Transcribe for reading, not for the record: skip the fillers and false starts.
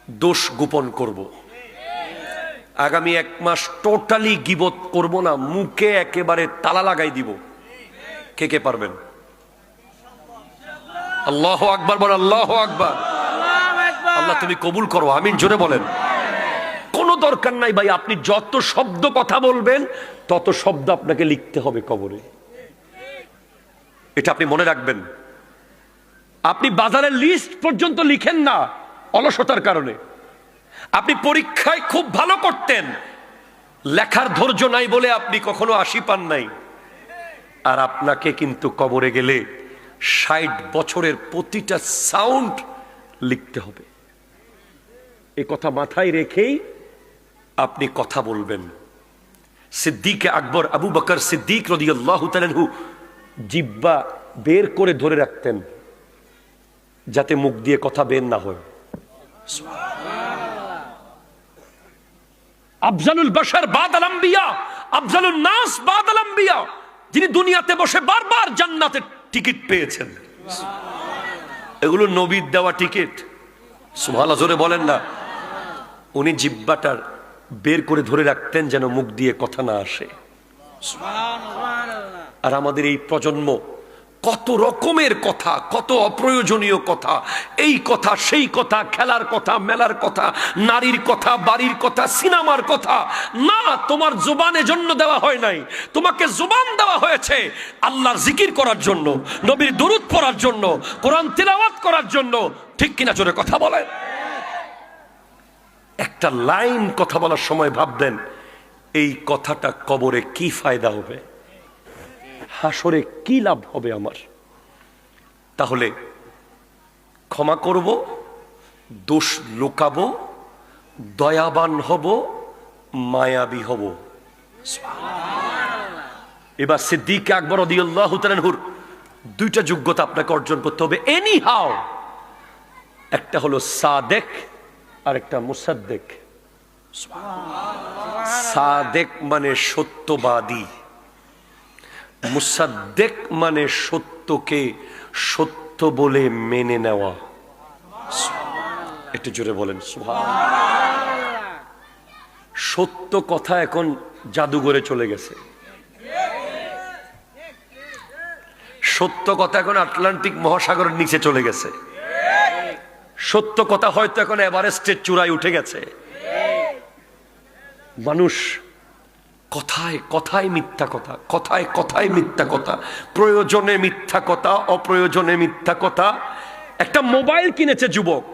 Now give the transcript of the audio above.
দোষ গোপন করব। আগামী 1 মাস টোটালি গীবত করব না, মুখে একেবারে তালা লাগাই দিব। কে কে পারবেন? আল্লাহু আকবার বল, আল্লাহু আকবার। আল্লাহ তুমি কবুল করো, আমিন জোরে বলেন। কোনো দরকার নাই ভাই, আপনি যত শব্দ কথা বলবেন তত শব্দ আপনাকে লিখতে হবে কবরে। এটা আপনি মনে রাখবেন। আপনি বাজারের লিস্ট পর্যন্ত লিখেন না অলসতার কারণে। আপনি পরীক্ষায় খুব ভালো করতেন, লেখার ধৈর্য নাই বলে আপনি কখনো 80 পান নাই। আর আপনাকে কিন্তু কবরে গেলে 60 বছরের প্রতিটা সাউন্ড লিখতে হবে। এই কথা মাথায় রেখেই আপনি কথা বলবেন। সিদ্দিক আকবর আবু বকর সিদ্দিক রাদিয়াল্লাহু তাআলা আনহু জিহ্বা বের করে ধরে রাখতেন যাতে মুখ দিয়ে কথা বের না হয়। আফজালুল বাশার বাদাল আম্বিয়া, আফজালুন নাস বাদাল আম্বিয়া, যিনি দুনিয়াতে বসে বারবার জান্নাতের টিকিট পেয়েছেন। এগুলো নবীর দেওয়া টিকিট। সুবহানাল্লাহ জোরে বলেন না। উনি জিহ্বাটার বের করে ধরে রাখতেন যেন মুখ দিয়ে কথা না আসে। আর আমাদের এই প্রজন্ম কত রকমের কথা, কত অপ্রয়োজনীয় কথা, এই কথা সেই কথা, খেলার কথা, মেলার কথা, নারীর কথা, বাড়ির কথা, সিনেমার কথা। না, তোমার জুবান এজন্য দেওয়া হয় নাই, তোমাকে জুবান দেওয়া হয়েছে আল্লাহর জিকির করার জন্য, নবীর দুরূদ পড়ার জন্য, কোরআন তিলাওয়াত করার জন্য। ঠিক কিনা জোরে কথা বলেন। একটা লাইন কথা বলার সময় ভাববেন এই কথাটা কবরে কি ফায়দা হবে, হাসরে কি লাভ হবে আমার। তাহলে ক্ষমা করব, দোষ লুকাবো, দয়াবান হব, মায়াবী হব। এবার সিদ্দিক আকবর রাদিয়াল্লাহু তাআলা আনহুর 2টা যোগ্যতা আপনাকে অর্জন করতে হবে এনি হাউ। একটা হলো সাদেক আর একটা মুসাদ্দেক। সাদেক মানে সত্যবাদী, মুসাদ্দেক মানে সত্যকে সত্য বলে মেনে নেওয়া। একটু জোরে বলেন সুবহানাল্লাহ। সত্য কথা এখন জাদুঘরে চলে গেছে, সত্য কথা এখন আটলান্টিক মহাসাগরের নিচে চলে গেছে, সত্য কথা হয়তো এখন এভারেস্টের চূড়ায় উঠে গেছে। মানুষ কথায় কথায় মিথ্যা কথা, কথায় কথায় মিথ্যা কথা, প্রয়োজনে মিথ্যা কথা, অপ্রয়োজনে মিথ্যা কথা। একটা মোবাইল কিনেছে যুবক,